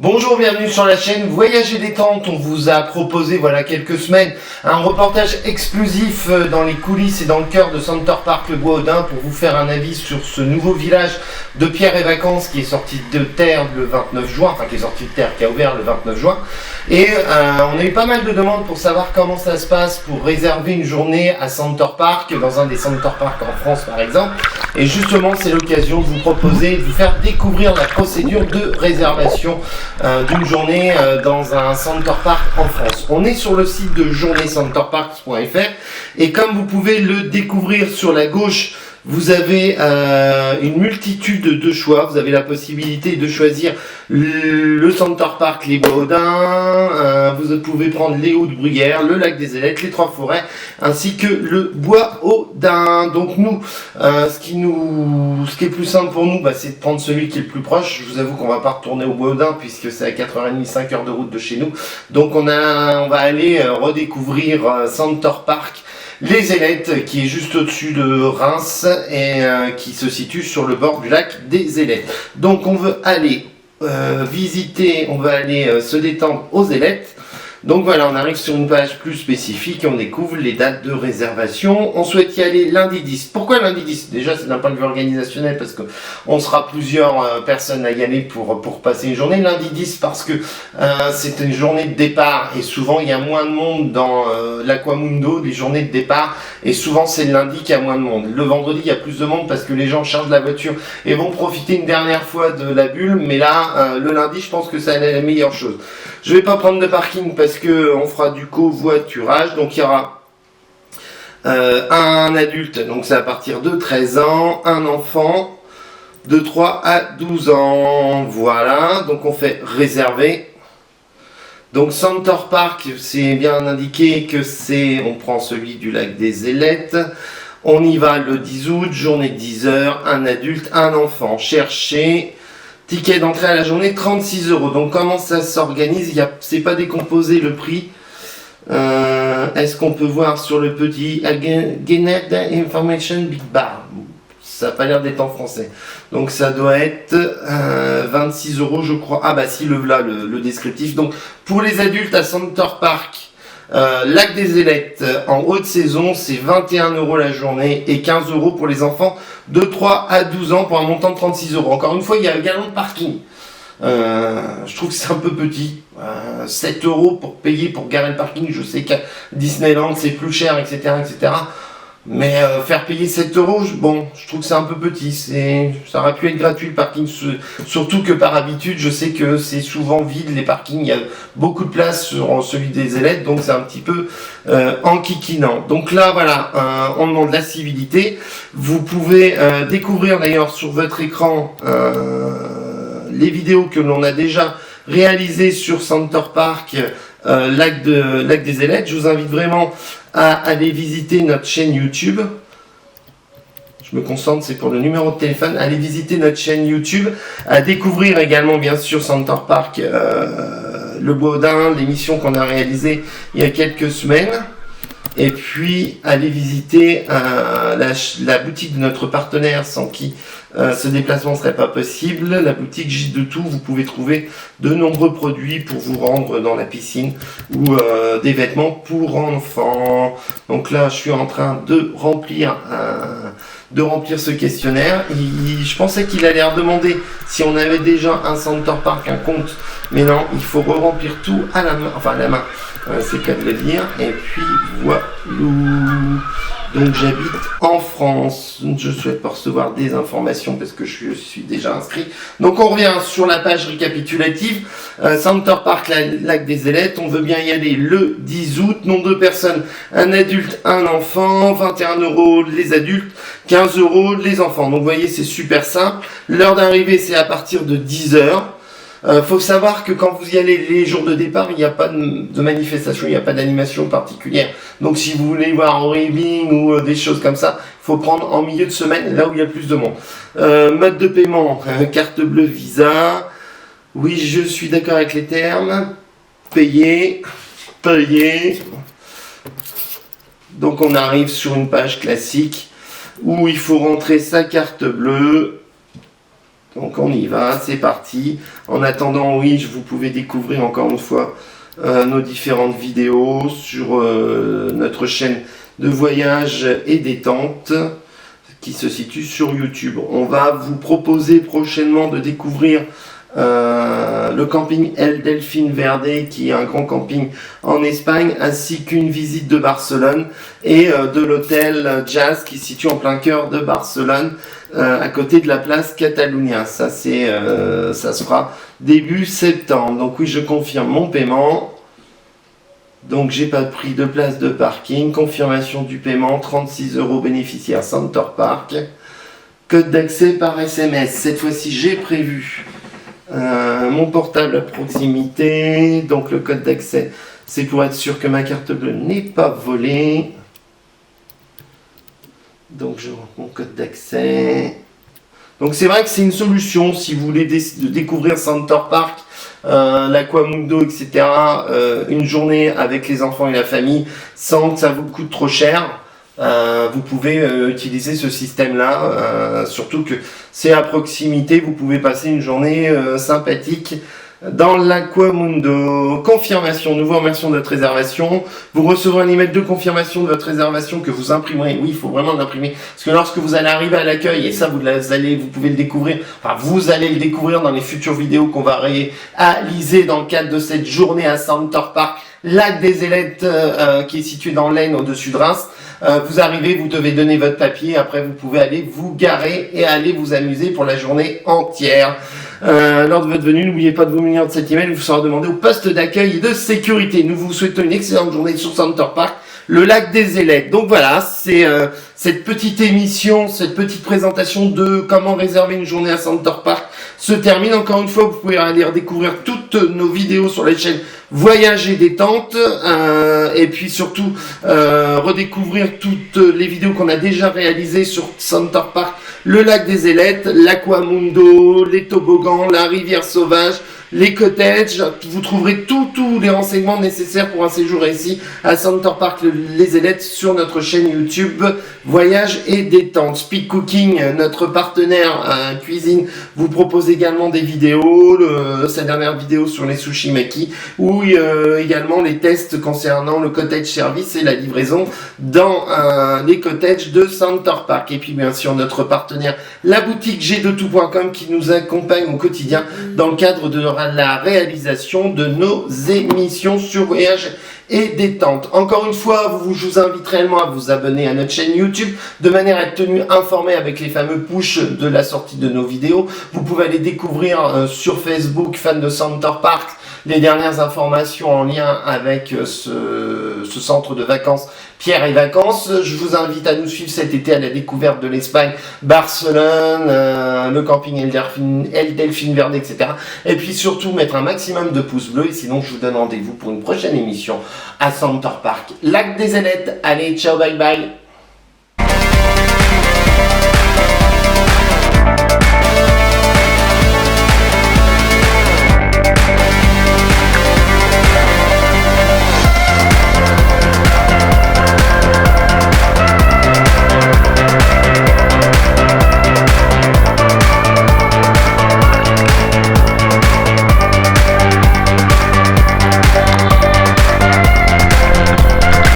Bonjour, bienvenue sur la chaîne Voyager Détente. On vous a proposé, voilà quelques semaines, un reportage exclusif dans les coulisses et dans le cœur de Center Parc Le Bois-Audin pour vous faire un avis sur ce nouveau village de Pierre et Vacances qui est sorti de terre le 29 juin, enfin qui est sorti de terre, qui a ouvert le 29 juin. Et on a eu pas mal de demandes pour savoir comment ça se passe pour réserver une journée à Center Parc, dans un des Center Park en France par exemple. Et justement, c'est l'occasion de vous proposer, de vous faire découvrir la procédure de réservation d'une journée dans un Center Park en France. On est sur le site de journeecenterparks.fr et comme vous pouvez le découvrir sur la gauche, vous avez une multitude de choix. Vous avez la possibilité de choisir le Center Parc Les Bois-Audin, vous pouvez prendre les Hauts-de-Bruyères, le Lac des Ailettes, les Trois-Forêts, ainsi que le Bois-Audin. Donc nous, ce qui est plus simple pour nous, c'est de prendre celui qui est le plus proche. Je vous avoue qu'on va pas retourner au Bois-Audin puisque c'est à 4h30, 5 heures de route de chez nous. Donc on va aller redécouvrir Center Parc Les Ailettes, qui est juste au-dessus de Reims et qui se situe sur le bord du lac des Ailettes. Donc on veut aller visiter, on va aller se détendre aux Ailettes. Donc voilà, on arrive sur une page plus spécifique et on découvre les dates de réservation. On souhaite y aller lundi 10. Pourquoi lundi 10? Déjà, c'est d'un point de vue organisationnel parce que on sera plusieurs personnes à y aller pour passer une journée. Lundi 10 parce que c'est une journée de départ et souvent il y a moins de monde dans l'Aquamundo, les journées de départ, et souvent c'est le lundi qu'il y a moins de monde. Le vendredi, il y a plus de monde parce que les gens chargent la voiture et vont profiter une dernière fois de la bulle. Mais là, le lundi, je pense que c'est la meilleure chose. Je vais pas prendre de parking parce que on fera du covoiturage. Donc il y aura un adulte, donc c'est à partir de 13 ans, un enfant de 3 à 12 ans. Voilà, donc on fait réserver. Donc Center Parc, c'est bien indiqué que on prend celui du lac des Ailettes. On y va le 10 août, journée de 10 heures, un adulte, un enfant. Chercher. Ticket d'entrée à la journée, 36 €. Donc comment ça s'organise? C'est pas décomposé le prix. Est-ce qu'on peut voir sur le petit Get Information Big Bar? Ça n'a pas l'air d'être en français. Donc ça doit être 26 €, je crois. Ah bah si, le descriptif. Donc pour les adultes à Center Parc, Lac des Ailettes en haute saison, c'est 21 € la journée et 15 € pour les enfants de 3 à 12 ans pour un montant de 36 €. Encore une fois, il y a également de parking. Je trouve que c'est un peu petit. 7 € pour payer pour garer le parking. Je sais qu'à Disneyland c'est plus cher, etc. etc. Mais faire payer 7 €, bon, je trouve que c'est un peu petit. Ça aurait pu être gratuit le parking, surtout que par habitude, je sais que c'est souvent vide les parkings. Il y a beaucoup de place sur celui des Ailettes, donc c'est un petit peu enquiquinant. Donc là, voilà, on demande la civilité. Vous pouvez découvrir d'ailleurs sur votre écran les vidéos que l'on a déjà réalisées sur Center Parc, Lac des Ailettes. Je vous invite vraiment à aller visiter notre chaîne YouTube. Je me concentre, c'est pour le numéro de téléphone. Allez visiter notre chaîne YouTube, à découvrir également bien sûr Center Parc Le Bois-Audin, l'émission qu'on a réalisée il y a quelques semaines. Et puis allez visiter la boutique de notre partenaire sans qui ce déplacement ne serait pas possible, la boutique J2Tout. Vous pouvez trouver de nombreux produits pour vous rendre dans la piscine ou des vêtements pour enfants. Donc là, je suis en train de remplir ce questionnaire. Je pensais qu'il allait redemander si on avait déjà un Center Parc, un compte, mais non, il faut re-remplir tout à la main, enfin à la main. C'est le cas de le dire. Et puis voilà. Donc j'habite en France. Je souhaite pas recevoir des informations parce que je suis déjà inscrit. Donc on revient sur la page récapitulative. Center Parc Lac des Ailettes. On veut bien y aller le 10 août. Nombre de personnes, un adulte, un enfant. 21 € les adultes, 15 € les enfants. Donc vous voyez, c'est super simple. L'heure d'arrivée, c'est à partir de 10 heures. Faut savoir que quand vous y allez les jours de départ, il n'y a pas de manifestation, il n'y a pas d'animation particulière. Donc si vous voulez voir un raving ou des choses comme ça, il faut prendre en milieu de semaine, là où il y a plus de monde. Mode de paiement, carte bleue, Visa. Oui, je suis d'accord avec les termes. Payer. Donc on arrive sur une page classique où il faut rentrer sa carte bleue. Donc on y va, c'est parti. En attendant, oui, vous pouvez découvrir encore une fois nos différentes vidéos sur notre chaîne de voyage et détente qui se situe sur YouTube. On va vous proposer prochainement de découvrir le camping El Delfín Verde, qui est un grand camping en Espagne, ainsi qu'une visite de Barcelone et de l'hôtel Jazz qui se situe en plein cœur de Barcelone, à côté de la place Catalunya. Ça se fera début septembre. Donc oui, je confirme mon paiement. Donc j'ai pas pris de place de parking. Confirmation du paiement, 36 € bénéficiaire Center Parc. Code d'accès par SMS. Cette fois-ci, j'ai prévu mon portable à proximité. Donc le code d'accès, c'est pour être sûr que ma carte bleue n'est pas volée. Donc je rentre mon code d'accès. Donc c'est vrai que c'est une solution si vous voulez découvrir Center Parc, l'Aquamundo, etc. Une journée avec les enfants et la famille sans que ça vous coûte trop cher. Vous pouvez utiliser ce système-là, surtout que c'est à proximité. Vous pouvez passer une journée sympathique dans l'Aquamundo. Confirmation, nous vous remercions de votre réservation. Vous recevrez un email de confirmation de votre réservation que vous imprimerez. Oui, il faut vraiment l'imprimer, parce que lorsque vous allez arriver à l'accueil, et ça vous pouvez le découvrir, enfin vous allez le découvrir dans les futures vidéos qu'on va réaliser dans le cadre de cette journée à Center Parc, lac des Ailettes, qui est situé dans l'Aisne au-dessus de Reims. Vous arrivez, vous devez donner votre papier, après vous pouvez aller vous garer et aller vous amuser pour la journée entière. Lors de votre venue, n'oubliez pas de vous munir de cet email, il vous sera demandé au poste d'accueil et de sécurité. Nous vous souhaitons une excellente journée sur Center Parc, le lac des Ailettes. Donc voilà, c'est cette petite émission, cette petite présentation de comment réserver une journée à Center Parc se termine. Encore une fois, vous pouvez aller redécouvrir toutes nos vidéos sur les chaînes Voyage et Détente, et puis surtout redécouvrir toutes les vidéos qu'on a déjà réalisées sur Center Parc, le lac des Ailettes, l'Aquamundo, les toboggans, la rivière sauvage, les cottages. Vous trouverez tous les renseignements nécessaires pour un séjour ici à Center Parc les Ailettes sur notre chaîne YouTube Voyage et Détente. Speed Cooking, notre partenaire cuisine, vous propose également des vidéos, sa dernière vidéo sur les sushi maki, ou également les tests concernant le cottage service et la livraison dans les cottages de Center Parc. Et puis bien sûr notre partenaire, la boutique g2tout.com, qui nous accompagne au quotidien dans le cadre de la réalisation de nos émissions sur Voyage et Détente. Encore une fois, je vous invite réellement à vous abonner à notre chaîne YouTube de manière à être tenu informé avec les fameux push de la sortie de nos vidéos. Vous pouvez aller découvrir sur Facebook, fan de Center Parc, les dernières informations en lien avec ce centre de vacances Pierre et Vacances. Je vous invite à nous suivre cet été à la découverte de l'Espagne, Barcelone, le camping El Delfín Verde, etc. Et puis surtout mettre un maximum de pouces bleus, et sinon je vous donne rendez-vous pour une prochaine émission à Center Parc, lac des Ailettes. Allez, ciao, bye bye.